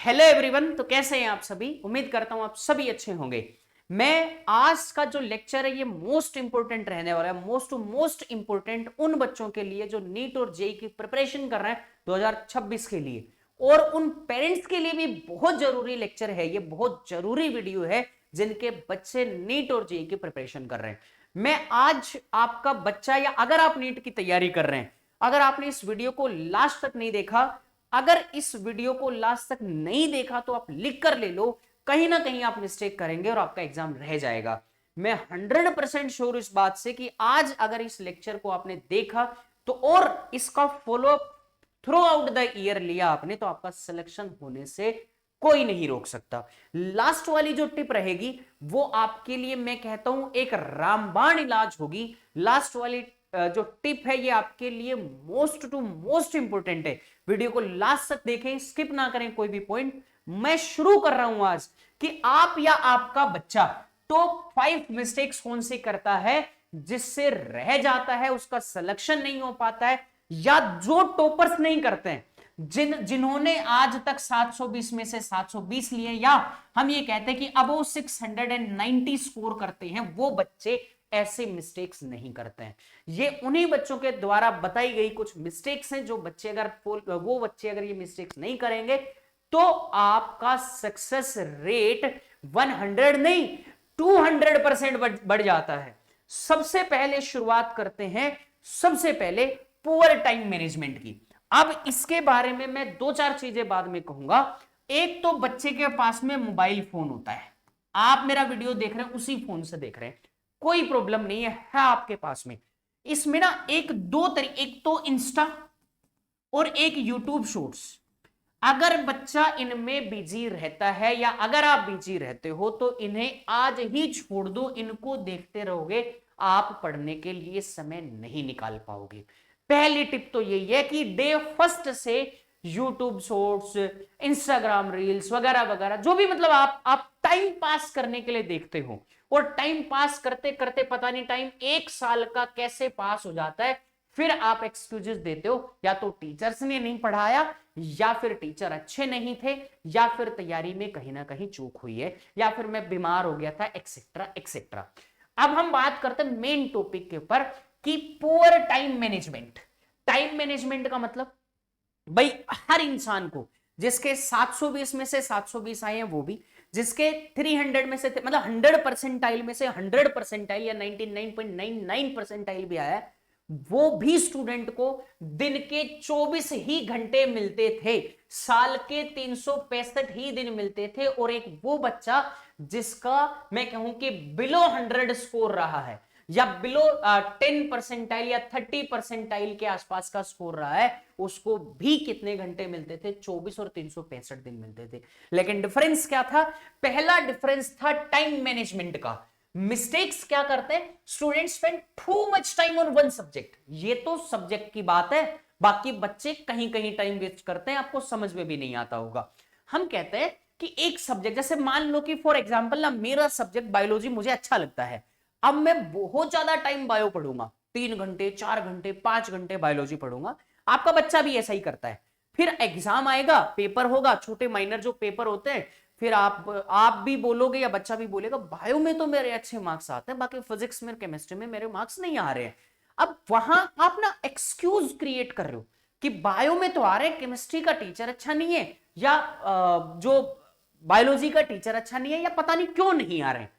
Hello everyone. तो कैसे हैं आप सभी? उम्मीद करता हूं आप सभी अच्छे होंगे। मैं आज का जो लेक्चर है ये मोस्ट इंपोर्टेंट रहने वाला है, मोस्ट इंपोर्टेंट उन बच्चों के लिए जो नीट और जेई की प्रिपरेशन कर रहे हैं 2026 के लिए, और उन पेरेंट्स के लिए भी बहुत जरूरी लेक्चर है। ये बहुत जरूरी वीडियो है जिनके बच्चे नीट और जेई की प्रिपरेशन कर रहे हैं। मैं आज आपका बच्चा, या अगर आप नीट की तैयारी कर रहे हैं, अगर आपने इस वीडियो को लास्ट तक नहीं देखा, अगर इस वीडियो को लास्ट तक नहीं देखा तो आप लिख कर ले लो, कहीं ना कहीं आप मिस्टेक करेंगे और आपका एग्जाम रह जाएगा। मैं 100% श्योर इस बात से कि आज अगर इस लेक्चर को आपने देखा तो और इसका follow up through out the year लिया आपने, तो आपका सिलेक्शन होने से कोई नहीं रोक सकता। लास्ट वाली जो टिप रहेगी वो आपके लिए मैं कहता हूं एक रामबाण इलाज होगी। लास्ट वाली जो टिप है ये आपके लिए मोस्ट इंपोर्टेंट है। वीडियो को लास्ट तक देखें, स्किप ना करें कोई भी पॉइंट। मैं शुरू कर रहा हूं आज कि आप या आपका बच्चा टॉप 5 मिस्टेक्स कौन सी करता है जिससे रह जाता है, उसका सिलेक्शन नहीं हो पाता है, या जो टॉपर्स नहीं करते हैं, जिन्होंने आज तक 720 में से 720 लिए, या हम ये कहते हैं कि अबो 690 स्कोर करते हैं, वो बच्चे ऐसे मिस्टेक्स नहीं करते हैं। ये उन्हीं बच्चों के द्वारा बताई गई कुछ मिस्टेक्स हैं जो बच्चे अगर ये मिस्टेक्स नहीं करेंगे तो आपका सक्सेस रेट 100 नहीं 200% बढ़ जाता है। सबसे पहले शुरुआत करते हैं, सबसे पहले पुअर टाइम मैनेजमेंट की। अब इसके बारे में मैं 2-4 चीजें बाद में कहूंगा। एक तो बच्चे के पास में मोबाइल फोन होता है, आप मेरा वीडियो देख रहे हैं उसी फोन से देख रहे हैं, कोई प्रॉब्लम नहीं है आपके पास में। इसमें ना एक तो इंस्टा और एक यूट्यूब शॉर्ट्स। अगर बच्चा इनमें बिजी रहता है या अगर आप बिजी रहते हो तो इन्हें आज ही छोड़ दो। इनको देखते रहोगे आप पढ़ने के लिए समय नहीं निकाल पाओगे। पहली टिप तो यही है कि डे फर्स्ट से यूट्यूब शॉर्ट्स, इंस्टाग्राम रील्स वगैरह वगैरह जो भी मतलब आप टाइम पास करने के लिए देखते हो, और टाइम पास करते करते पता नहीं टाइम 1 साल का कैसे पास हो जाता है। फिर आप एक्सक्यूजेस देते हो, या तो टीचर्स ने नहीं पढ़ाया, या फिर टीचर अच्छे नहीं थे, या फिर तैयारी में कहीं ना कहीं चूक हुई है, या फिर मैं बीमार हो गया था, एक्सेट्रा एक्सेट्रा। अब हम बात करते हैं मेन टॉपिक के ऊपर कि poor time management. Time management का मतलब भाई हर इंसान को, जिसके 720 में से 720 आए हैं वो भी, जिसके 300 में से मतलब 100 परसेंटाइल में से 100 परसेंटाइल या 99.99 परसेंटाइल भी आया है, वो भी स्टूडेंट को दिन के 24 ही घंटे मिलते थे, साल के 365 ही दिन मिलते थे। और एक वो बच्चा जिसका मैं कहूं कि बिलो 100 स्कोर रहा है, या बिलो 10 परसेंटाइल या 30 परसेंटाइल के आसपास का स्कोर रहा है, उसको भी कितने घंटे मिलते थे? 24 और 365 दिन मिलते थे। लेकिन डिफरेंस क्या था? पहला डिफरेंस था टाइम मैनेजमेंट का। मिस्टेक्स क्या करते हैं? Students spend too much time on one subject. ये तो सब्जेक्ट की बात है, बाकी बच्चे कहीं कहीं टाइम वेस्ट करते हैं, आपको समझ में भी नहीं आता होगा। हम कहते हैं कि एक सब्जेक्ट, जैसे मान लो कि फॉर एग्जाम्पल ना मेरा सब्जेक्ट बायोलॉजी मुझे अच्छा लगता है, अब मैं बहुत ज्यादा टाइम बायो पढ़ूंगा, 3 घंटे 4 घंटे 5 घंटे बायोलॉजी पढ़ूंगा। आपका बच्चा भी ऐसा ही करता है। फिर एग्जाम आएगा, पेपर होगा, छोटे माइनर जो पेपर होते हैं, फिर आप भी बोलोगे या बच्चा भी बोलेगा बायो में तो मेरे अच्छे मार्क्स आते हैं, बाकी फिजिक्स में केमिस्ट्री में मेरे मार्क्स नहीं आ रहे हैं। अब वहां आप ना एक्सक्यूज क्रिएट कर रहे हो कि बायो में तो आ रहे हैं, केमिस्ट्री का टीचर अच्छा नहीं है, या जो बायोलॉजी का टीचर अच्छा नहीं है, या पता नहीं क्यों नहीं आ रहे हैं।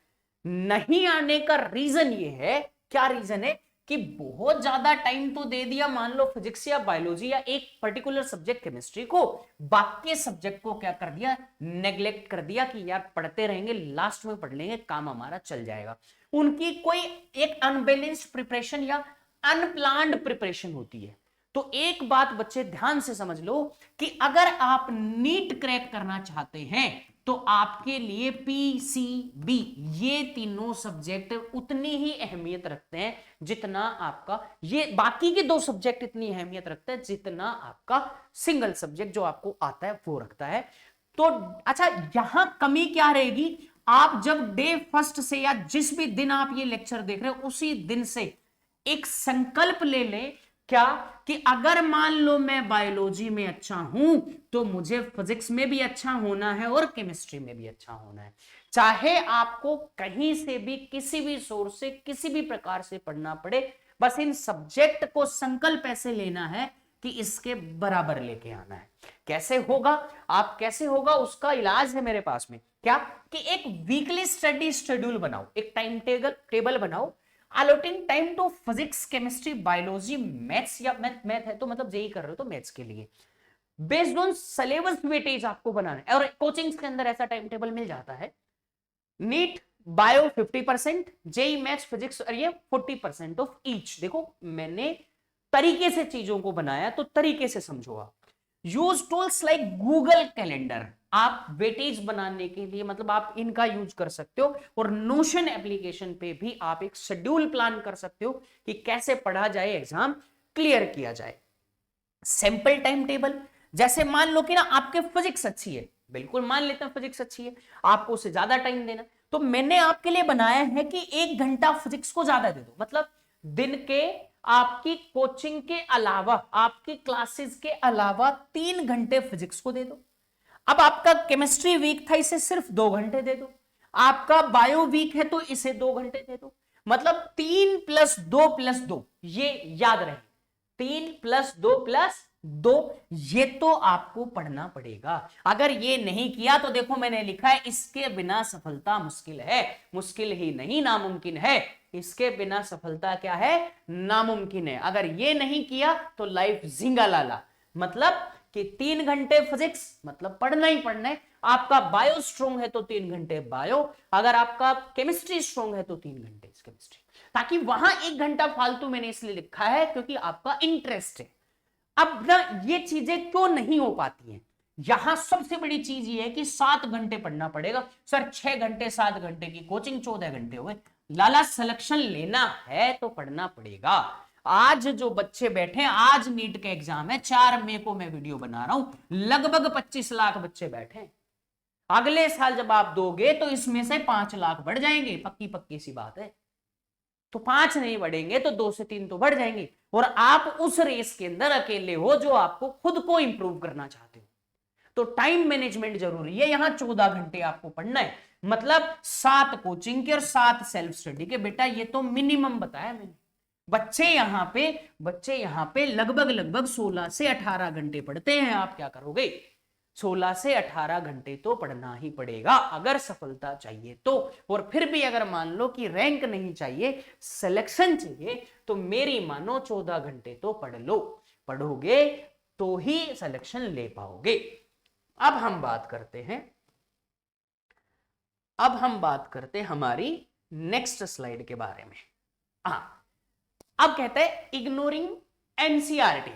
नहीं आने का रीजन ये है, क्या रीजन है कि बहुत ज्यादा टाइम तो दे दिया, मान लो फिजिक्स या बायोलॉजी या एक पर्टिकुलर सब्जेक्ट केमिस्ट्री को, बाकी सब्जेक्ट को क्या कर दिया? नेग्लेक्ट कर दिया कि यार पढ़ते रहेंगे, लास्ट में पढ़ लेंगे, काम हमारा चल जाएगा। उनकी कोई एक अनबैलेंस्ड प्रिपरेशन या अनप्लान्ड प्रिपरेशन होती है। तो एक बात बच्चे ध्यान से समझ लो कि अगर आप नीट क्रैक करना चाहते हैं तो आपके लिए पीसीबी, ये तीनों सब्जेक्ट उतनी ही अहमियत रखते हैं जितना आपका ये बाकी के 2 सब्जेक्ट इतनी अहमियत रखते हैं जितना आपका सिंगल सब्जेक्ट जो आपको आता है वो रखता है। तो अच्छा, यहां कमी क्या रहेगी? आप जब डे फर्स्ट से या जिस भी दिन आप ये लेक्चर देख रहे हो उसी दिन से एक संकल्प ले लें क्या कि अगर मान लो मैं बायोलॉजी में अच्छा हूं तो मुझे फिजिक्स में भी अच्छा होना है और केमिस्ट्री में भी अच्छा होना है। चाहे आपको कहीं से भी किसी भी सोर्स से किसी भी प्रकार से पढ़ना पड़े, बस इन सब्जेक्ट को संकल्प ऐसे लेना है कि इसके बराबर लेके आना है। कैसे होगा? आप कैसे होगा उसका इलाज है मेरे पास में। क्या कि एक वीकली स्टडी शेड्यूल बनाओ, एक टाइम टेबल बनाओ, allotting time to physics, chemistry, biology, maths, या मैथ है तो मतलब जेई कर रहे हो तो मैथ्स के लिए बेस्ड ऑन सिलेबस वेटेज आपको बनाना है। और कोचिंग्स के अंदर ऐसा टाइम टेबल मिल जाता है। NEET bio 50%, JEE maths physics और ये 40% ऑफ ईच। देखो मैंने तरीके से चीजों को बनाया तो तरीके से समझो आप। Use tools like Google calendar, आप वेटेज बनाने के लिए मतलब आप इनका यूज कर सकते हो। और नोशन एप्लीकेशन पे भी आप एक शेड्यूल प्लान कर सकते हो कि कैसे पढ़ा जाए, एग्जाम क्लियर किया जाए। सैंपल टाइम टेबल, जैसे मान लो कि ना आपके फिजिक्स अच्छी है, बिल्कुल मान लेते हैं फिजिक्स अच्छी है, आपको उससे ज्यादा टाइम देना, तो मैंने आपके लिए बनाया है कि 1 घंटा फिजिक्स को ज्यादा दे दो। मतलब दिन के आपकी कोचिंग के अलावा, आपकी क्लासेस के अलावा 3 घंटे फिजिक्स को दे दो। अब आपका केमिस्ट्री वीक था, इसे सिर्फ 2 घंटे दे दो। आपका बायो वीक है तो इसे 2 घंटे दे दो। मतलब 3+2+2, ये याद रहे, 3+2+2, ये तो आपको पढ़ना पड़ेगा। अगर ये नहीं किया तो देखो मैंने लिखा है इसके बिना सफलता मुश्किल है, मुश्किल ही नहीं नामुमकिन है। इसके बिना सफलता क्या है? नामुमकिन है। अगर ये नहीं किया तो लाइफ झिंगा लाला। मतलब कि 3 घंटे फिजिक्स मतलब पढ़ना ही पढ़ना है। आपका बायो स्ट्रॉन्ग है तो 3 घंटे बायो, अगर आपका केमिस्ट्री स्ट्रॉन्ग है तो 3 घंटे केमिस्ट्री। ताकि वहां 1 घंटा फालतू मैंने इसलिए लिखा है क्योंकि आपका इंटरेस्ट है। अब ना ये चीजें क्यों नहीं हो पाती हैं, यहां सबसे बड़ी चीज ये है कि 7 घंटे पढ़ना पड़ेगा। सर 6 घंटे 7 घंटे की कोचिंग 14 घंटे हुए। लाला सिलेक्शन लेना है तो पढ़ना पड़ेगा। आज जो बच्चे बैठे, आज नीट के एग्जाम है, 4 मई को मैं वीडियो बना रहा हूं, लगभग 25 लाख बच्चे बैठे। अगले साल जब आप दोगे तो इसमें से 5 लाख बढ़ जाएंगे, पक्की पक्की सी बात है। तो 5 नहीं बढ़ेंगे तो 2 से 3 तो बढ़ जाएंगे। और आप उस रेस के अंदर अकेले हो जो आपको खुद को इंप्रूव करना चाहते हो। तो टाइम मैनेजमेंट जरूरी है। यहां 14 घंटे आपको पढ़ना है, मतलब 7 कोचिंग के और 7 सेल्फ स्टडी के। बेटा ये तो मिनिमम बताया मैंने। बच्चे यहां पे लगभग लगभग 16 से 18 घंटे पढ़ते हैं। आप क्या करोगे? 16 से 18 घंटे तो पढ़ना ही पड़ेगा अगर सफलता चाहिए तो। और फिर भी अगर मान लो कि रैंक नहीं चाहिए, सिलेक्शन चाहिए, तो मेरी मानो 14 घंटे तो पढ़ लो। पढ़ोगे तो ही सिलेक्शन ले पाओगे। अब हम बात करते हैं हमारी नेक्स्ट स्लाइड के बारे में। हाँ, अब कहते हैं इग्नोरिंग एनसीईआरटी।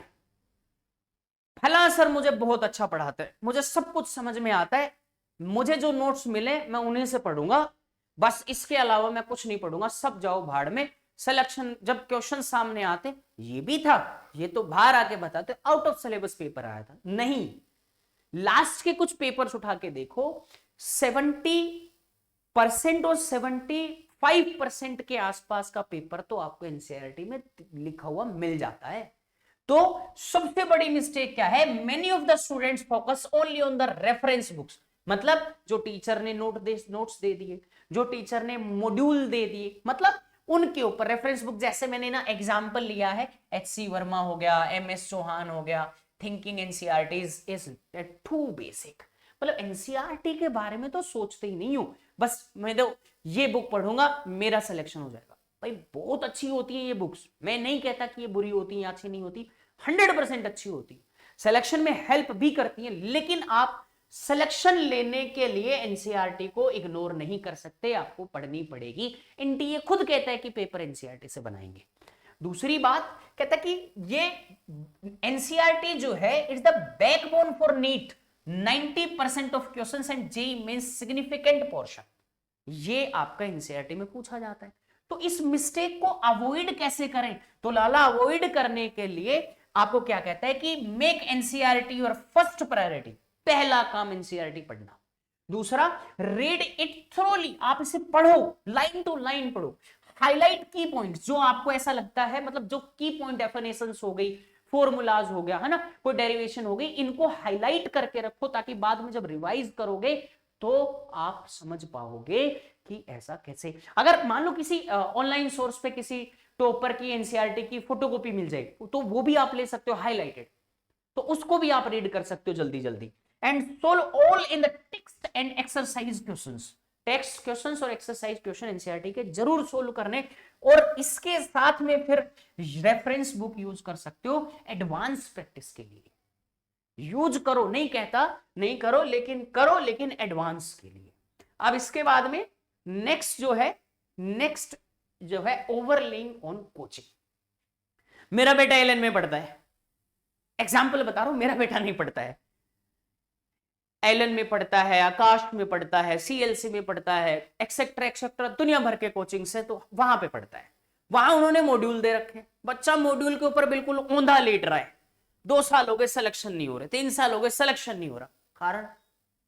फला सर मुझे बहुत अच्छा पढ़ाते हैं, मुझे सब कुछ समझ में आता है, मुझे जो नोट्स मिले मैं उन्हीं से पढ़ूंगा, बस इसके अलावा मैं कुछ नहीं पढ़ूंगा, सब जाओ भाड़ में। सिलेक्शन जब क्वेश्चन सामने आते, ये भी था, ये तो बाहर आके बताते आउट ऑफ सिलेबस पेपर आया था। नहीं, लास्ट के कुछ पेपर्स उठा के देखो, 70% और 75% के आसपास का पेपर तो आपको एनसीईआरटी में लिखा हुआ मिल जाता है। तो सबसे बड़ी मिस्टेक क्या है? Many of the students focus only on the reference books. मतलब जो टीचर ने नोट्स दे दिए, जो टीचर ने मॉड्यूल दे दिए, मतलब उनके ऊपर रेफरेंस बुक। जैसे मैंने ना एग्जांपल लिया है, एचसी वर्मा हो गया, एमएस चौहान हो गया, thinking NCERT is too basic. मतलब एनसीईआरटी के बारे में तो सोचते ही नहीं हूं, बस मैं तो ये बुक पढ़ूंगा मेरा सिलेक्शन हो जाएगा। भाई बहुत अच्छी होती है ये बुक्स, मैं नहीं कहता कि ये बुरी होती है या अच्छी नहीं होती, 100% अच्छी होती है, सिलेक्शन में हेल्प भी करती है। लेकिन आप सिलेक्शन लेने के लिए एनसीईआरटी को इग्नोर नहीं कर सकते, आपको पढ़नी पड़ेगी। एनटीए खुद कहता है कि पेपर एनसीईआरटी से बनाएंगे। दूसरी बात कहता है कि ये एनसीईआरटी जो है it's the backbone for NEET, 90% of questions and JEE means significant portion, ये आपका एनसीईआरटी में पूछा जाता है। तो इस मिस्टेक को अवॉइड कैसे करें? तो लाला अवॉइड करने के लिए आपको क्या कहता है कि make NCERT your first priority. पहला काम एनसीईआरटी पढ़ना। दूसरा, रीड इट थ्रोली, आप इसे पढ़ो, लाइन टू लाइन पढ़ो, हाईलाइट की पॉइंट्स जो आपको ऐसा लगता है, मतलब जो की पॉइंट डेफिनेशंस हो गई, फॉर्मूलाज हो गया, है ना, कोई डेरिवेशन हो गई, इनको हाईलाइट करके रखो ताकि बाद में जब रिवाइज करोगे तो आप समझ पाओगे कि ऐसा कैसे। अगर मान लो किसी ऑनलाइन सोर्स पे किसी टॉपर की एनसीईआरटी की फोटोकॉपी मिल जाए तो वो भी आप ले सकते हो हाईलाइटेड, तो उसको भी आप रीड कर सकते हो जल्दी जल्दी। And solve all in the text and exercise questions, text questions और एक्सरसाइज क्वेश्चन एनसीईआरटी के जरूर सोल्व करने, और इसके साथ में फिर रेफरेंस बुक यूज कर सकते हो एडवांस प्रैक्टिस के लिए। यूज करो, नहीं कहता नहीं करो, लेकिन करो, लेकिन एडवांस के लिए। अब इसके बाद में नेक्स्ट जो है ओवरलेइंग ऑन कोचिंग। मेरा बेटा एलन में पढ़ता है, एग्जाम्पल बता रहा हूं, मेरा बेटा नहीं पढ़ता है, एलन में पढ़ता है, आकाश में पढ़ता है, सीएलसी में पढ़ता है, एक्सेट्रा एक्सेट्रा दुनिया भर के कोचिंग से, तो वहां पे पढ़ता है। वहां उन्होंने मॉड्यूल दे रखे, बच्चा मॉड्यूल के ऊपर बिल्कुल औंधा लेट रहा है, 2 साल हो गए सिलेक्शन नहीं हो रहे, 3 साल हो गए सिलेक्शन नहीं हो रहा। कारण,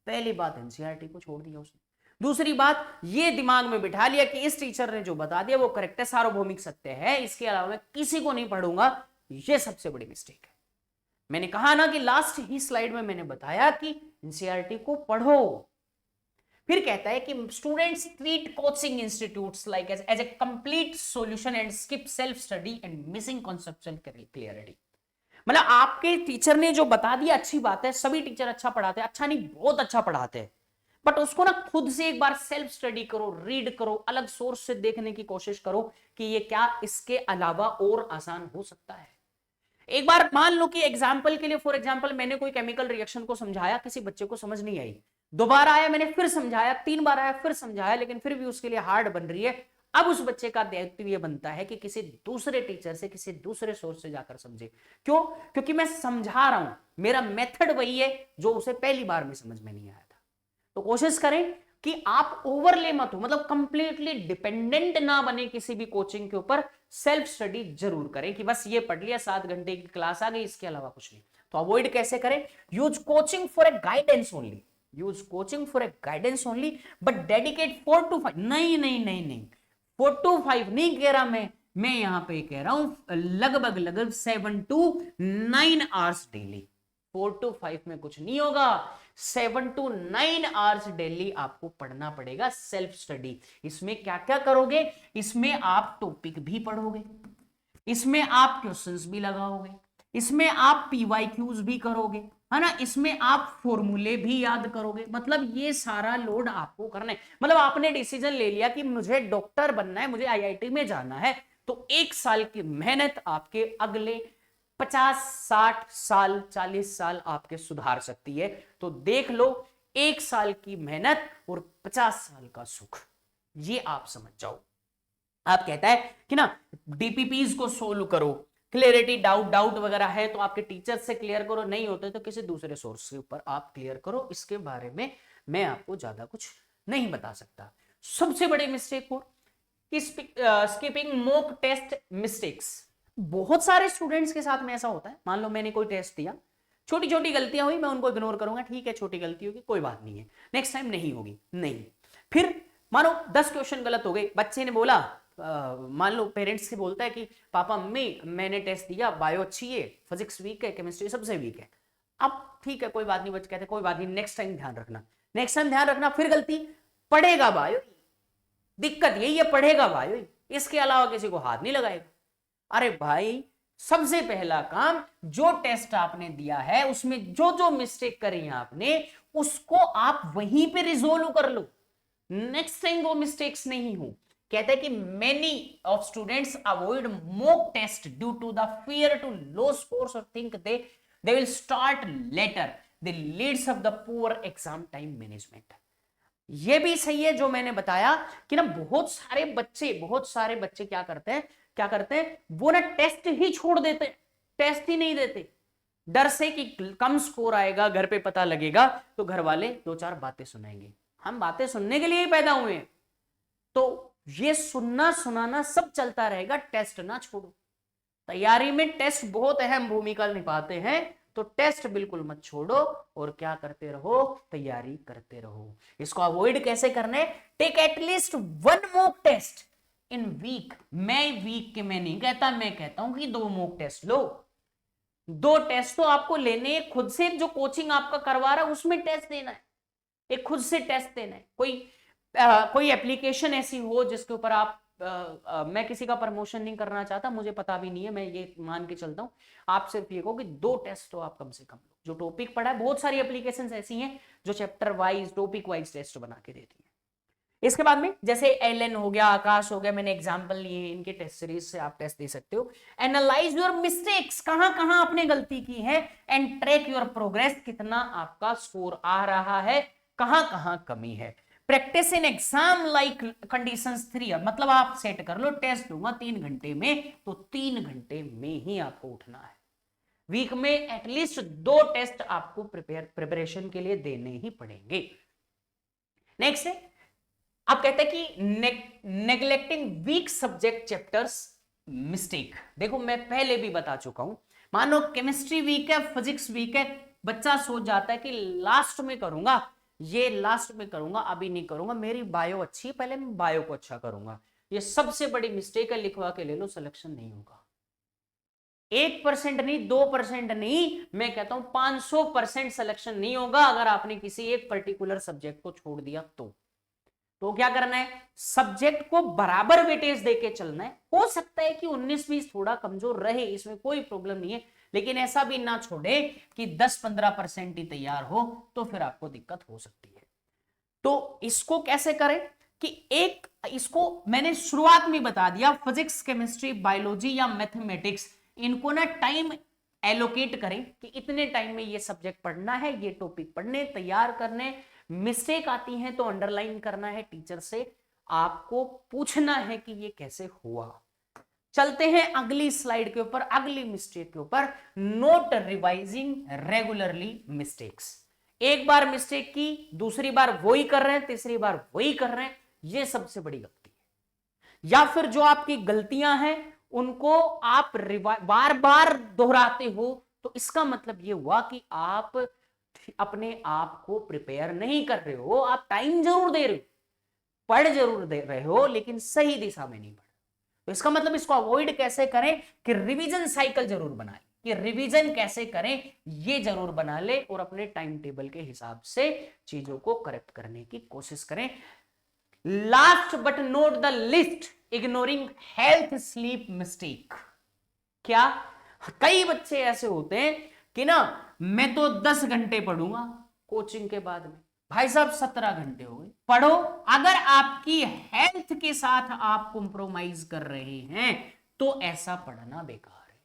पहली बात एनसीईआरटी को छोड़ दिया उसने, दूसरी बात ये दिमाग में बिठा लिया कि इस टीचर ने जो बता दिया वो करेक्ट है, सार्वभौमिक सत्य है, इसके अलावा मैं किसी को नहीं पढ़ूंगा। ये सबसे बड़ी मिस्टेक है। मैंने कहा ना कि लास्ट ही स्लाइड में मैंने बताया कि एनसीईआरटी को पढ़ो। फिर कहता है कि students treat coaching institutes like as a complete solution and skip self study and missing conceptual clarity. मतलब आपके टीचर ने जो बता दिया अच्छी बात है, सभी टीचर अच्छा पढ़ाते हैं, अच्छा नहीं बहुत अच्छा पढ़ाते हैं, बट उसको ना खुद से एक बार सेल्फ स्टडी करो, रीड करो, अलग सोर्स से देखने की कोशिश करो कि ये क्या इसके अलावा और आसान हो सकता है। एक बार मान लो कि एग्जाम्पल के लिए, फॉर एग्जाम्पल मैंने कोई केमिकल रिएक्शन को समझाया, किसी बच्चे को समझ नहीं आई, दोबारा आया मैंने फिर समझाया, 3 बार आया फिर समझाया, लेकिन फिर भी उसके लिए हार्ड बन रही है। अब उस बच्चे का दायित्व यह बनता है कि किसी दूसरे टीचर से, किसी दूसरे सोर्स से जाकर समझे। क्यों? क्योंकि मैं समझा रहा हूं, मेरा मेथड वही है जो उसे पहली बार में समझ में नहीं आया था। तो कोशिश करें कि आप ओवरले मत हो, मतलब कंप्लीटली डिपेंडेंट ना बने किसी भी कोचिंग के ऊपर। सेल्फ स्टडी जरूर करें कि बस ये पढ़ लिया, 7 घंटे की क्लास आ गई, इसके अलावा कुछ नहीं। तो अवॉइड कैसे करें? Use coaching for a guidance only, use coaching for a guidance only, but dedicate 4 to 5, नहीं 4 to 5 नहीं कह रहा मैं यहां पे कह रहा हूं लगभग 7 to 9 आवर्स डेली। 4 to 5 में कुछ नहीं होगा, 7 to 9 आवर्स डेली आपको पढ़ना पड़ेगा सेल्फ स्टडी। इसमें क्या क्या करोगे? इसमें आप टॉपिक भी पढ़ोगे, इसमें आप क्वेश्चंस भी लगाओगे, इसमें आप पीवाईक्यूज भी करोगे, है ना, इसमें आप फॉर्मूले भी याद करोगे। मतलब ये सारा लोड आपको करना है। मतलब आपने डिसीजन ले लिया कि मुझे डॉक्टर बनना है, मुझे आईआईटी में जाना है, तो 1 साल की मेहनत आपके अगले 50, 60 साल, 40 साल आपके सुधार सकती है। तो देख लो, 1 साल की मेहनत और 50 साल का सुख, ये आप समझ जाओ। आप कहता है कि ना डीपीपीज को सोल्व करो, क्लियरिटी डाउट वगैरह है तो आपके टीचर से क्लियर करो, नहीं होते तो किसी दूसरे सोर्स के ऊपर आप क्लियर करो। इसके बारे में मैं आपको ज्यादा कुछ नहीं बता सकता। सबसे बड़ी मिस्टेक हो स्किपिंग मॉक टेस्ट मिस्टेक्स। बहुत सारे स्टूडेंट्स के साथ में ऐसा होता है। मान लो मैंने कोई टेस्ट दिया, छोटी छोटी गलतियां हुई, मैं उनको इग्नोर करूंगा, ठीक है छोटी गलती होगी कोई बात नहीं है, नेक्स्ट टाइम नहीं होगी, नहीं। फिर मानो 10 क्वेश्चन गलत हो गए, बच्चे ने बोला, मान लो पेरेंट्स से बोलता है कि पापा मम्मी मैंने टेस्ट दिया, बायो अच्छी है, फिजिक्स वीक है, केमिस्ट्री सबसे वीक है। अब ठीक है कोई बात नहीं, बच्चे कहते कोई बात नहीं, नेक्स्ट टाइम ध्यान रखना, नेक्स्ट टाइम ध्यान रखना। फिर गलती, पढ़ेगा बायो, दिक्कत यही है, पढ़ेगा बायो, इसके अलावा किसी को हाथ नहीं लगाएगा। अरे भाई, सबसे पहला काम, जो टेस्ट आपने दिया है उसमें जो जो मिस्टेक करी आपने, उसको आप वहीं पे रिजोल्व कर लो, नेक्स्ट टाइम वो मिस्टेक्स नहीं हो। कहते हैं कि many of students avoid mock test due to the fear to low scores और think they will start later, they leads of the poor exam time management. ये भी सही है जो मैंने बताया कि ना बहुत सारे बच्चे क्या करते हैं, वो ना टेस्ट ही छोड़ देते, टेस्ट ही नहीं देते, डर से कि कम स्कोर आएगा, घर पे पता लगेगा तो घर वाले 2-4 बातें सुनाएंगे। हम बातें सुनने के लिए ही पैदा हुए हैं, तो ये सुनना सुनाना सब चलता रहेगा, टेस्ट ना छोड़ो। तैयारी में टेस्ट बहुत अहम भूमिका निभाते हैं, तो टेस्ट बिल्कुल मत छोड़ो और क्या करते रहो, तैयारी करते रहो। इसको अवॉइड कैसे करने? टेक एटलीस्ट 1 मॉक टेस्ट इन वीक, मैं वीक के मैं नहीं कहता, मैं कहता हूं कि 2 मॉक टेस्ट लो। 2 टेस्ट तो आपको लेने, खुद से जो कोचिंग आपका करवा रहा है उसमें टेस्ट देना है, एक खुद से टेस्ट देना है। कोई एप्लीकेशन ऐसी हो जिसके ऊपर आप मैं किसी का प्रमोशन नहीं करना चाहता, मुझे पता भी नहीं है, मैं ये मान के चलता हूं, आप सिर्फ ये कहो कि 2 टेस्ट तो आप कम से कम लो। जो टॉपिक पढ़ा है, बहुत सारी एप्लीकेशंस ऐसी हैं जो chapter wise topic wise test बना के देती है। इसके बाद में जैसे एलन हो गया, आकाश हो गया, मैंने एग्जांपल लिए, इनके टेस्ट सीरीज से आप टेस्ट दे सकते हो। एनालाइज योर मिस्टेक्स, कहां कहां आपने गलती की है, एंड ट्रैक योर प्रोग्रेस, कितना आपका स्कोर आ रहा है, कहां कहां कमी है। Practice in exam like conditions 3, मतलब आप सेट कर लो, टेस्ट दूंगा 3 घंटे में, तो 3 घंटे में ही आपको उठना है। वीक में एटलीस्ट 2 टेस्ट आपको प्रिपरेशन के लिए देने ही पड़ेंगे। नेक्स्ट है, आप कहते हैं कि neglecting weak subject chapters mistake. देखो मैं पहले भी बता चुका हूं, मानो केमिस्ट्री वीक है, फिजिक्स वीक है, बच्चा सोच जाता है कि लास्ट में करूंगा, ये लास्ट में करूंगा, अभी नहीं करूंगा, मेरी बायो अच्छी है, पहले मैं बायो को अच्छा करूंगा। ये सबसे बड़ी मिस्टेक है, लिखवा के ले लो, सिलेक्शन नहीं होगा। 1% नहीं, 2% नहीं, मैं कहता हूं 500% सिलेक्शन नहीं होगा अगर आपने किसी एक पर्टिकुलर सब्जेक्ट को छोड़ दिया तो क्या करना है, सब्जेक्ट को बराबर वेटेज देके चलना है। हो सकता है कि 19-20 थोड़ा कमजोर रहे, इसमें कोई प्रॉब्लम नहीं है, लेकिन ऐसा भी ना छोड़े कि 10-15% ही तैयार हो, तो फिर आपको दिक्कत हो सकती है। तो इसको कैसे करें कि इसको मैंने शुरुआत में बता दिया, फिजिक्स, केमिस्ट्री, बायोलॉजी या मैथमेटिक्स, इनको ना टाइम एलोकेट करें कि इतने टाइम में ये सब्जेक्ट पढ़ना है, ये टॉपिक पढ़ने, तैयार करने। मिस्टेक आती है तो अंडरलाइन करना है, टीचर से आपको पूछना है कि ये कैसे हुआ। चलते हैं अगली स्लाइड के ऊपर, अगली मिस्टेक के ऊपर। Note revising regularly mistakes. एक बार मिस्टेक की, दूसरी बार वही कर रहे हैं, तीसरी बार वही कर रहे हैं, ये सबसे बड़ी गलती है। या फिर जो आपकी गलतियां हैं उनको आप बार बार दोहराते हो, तो इसका मतलब ये हुआ कि आप अपने आप को प्रिपेयर नहीं कर रहे हो। आप टाइम जरूर दे रहे हो, पढ़ जरूर दे रहे हो, लेकिन सही दिशा में नहीं पढ़। तो इसका मतलब इसको अवॉइड कैसे करें कि रिवीजन साइकिल जरूर बनाएं, कि रिवीजन कैसे करें ये जरूर बना ले, और अपने टाइम टेबल के हिसाब से चीजों को करेक्ट करने की कोशिश करें। Last but not the list, ignoring health sleep mistake. क्या कई बच्चे ऐसे होते हैं कि ना, मैं तो 10 घंटे पढ़ूंगा कोचिंग के बाद में, भाई साहब 17 घंटे हो गए। पढ़ो, अगर आपकी हेल्थ के साथ आप कॉम्प्रोमाइज कर रहे हैं तो ऐसा पढ़ना बेकार है।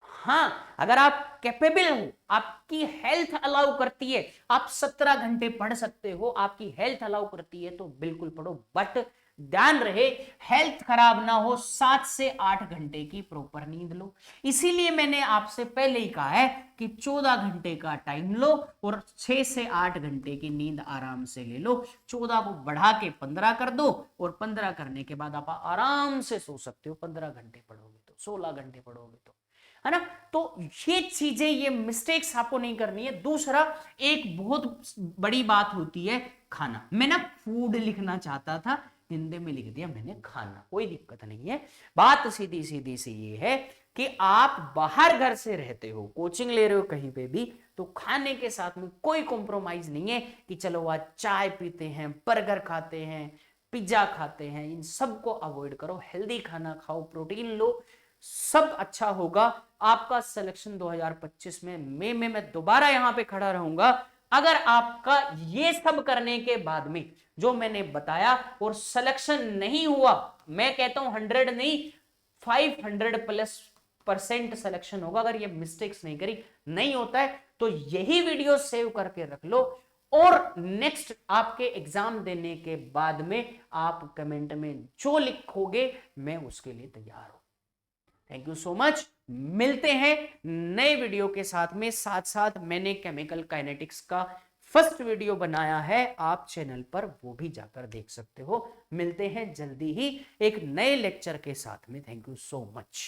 हाँ, अगर आप कैपेबल हो, आपकी हेल्थ अलाउ करती है, आप 17 घंटे पढ़ सकते हो, आपकी हेल्थ अलाउ करती है, तो बिल्कुल पढ़ो। बट ध्यान रहे, हेल्थ खराब ना हो, 7 से 8 घंटे की प्रॉपर नींद लो। इसीलिए मैंने आपसे पहले ही कहा है कि 14 घंटे का टाइम लो और 6 से 8 घंटे की नींद आराम से ले लो। 14 को बढ़ा के 15 कर दो, और 15 करने के बाद आप आराम से सो सकते हो। 15 घंटे पढ़ोगे तो, 16 घंटे पढ़ोगे तो, है ना। तो ये चीजें, ये मिस्टेक्स आपको नहीं करनी है। दूसरा, एक बहुत बड़ी बात होती है खाना। मैं ना फूड लिखना चाहता था, हिंदी में लिख दिया मैंने खाना, कोई दिक्कत नहीं है। बात सीधी सीधी सी ये है कि आप बाहर घर से रहते हो, कोचिंग ले रहे हो कहीं पे भी, तो खाने के साथ में कोई कॉम्प्रोमाइज नहीं है कि चलो आज चाय पीते हैं, बर्गर खाते हैं, पिज्जा खाते हैं। इन सबको अवॉइड करो, हेल्दी खाना खाओ, प्रोटीन लो, सब अच्छा होगा। आपका सिलेक्शन 2025 में मई में मैं दोबारा यहां पे खड़ा रहूंगा, अगर आपका ये सब करने के बाद में जो मैंने बताया और सिलेक्शन नहीं हुआ। मैं कहता हूं 100 नहीं, 500+ % सिलेक्शन होगा अगर ये मिस्टेक्स नहीं करी। नहीं होता है तो यही वीडियो सेव करके रख लो, और नेक्स्ट आपके एग्जाम देने के बाद में आप कमेंट में जो लिखोगे मैं उसके लिए तैयार हूं। Thank you so much. मिलते हैं नए वीडियो के साथ में। साथ साथ मैंने केमिकल काइनेटिक्स का फर्स्ट वीडियो बनाया है, आप चैनल पर वो भी जाकर देख सकते हो। मिलते हैं जल्दी ही एक नए लेक्चर के साथ में। Thank you so much.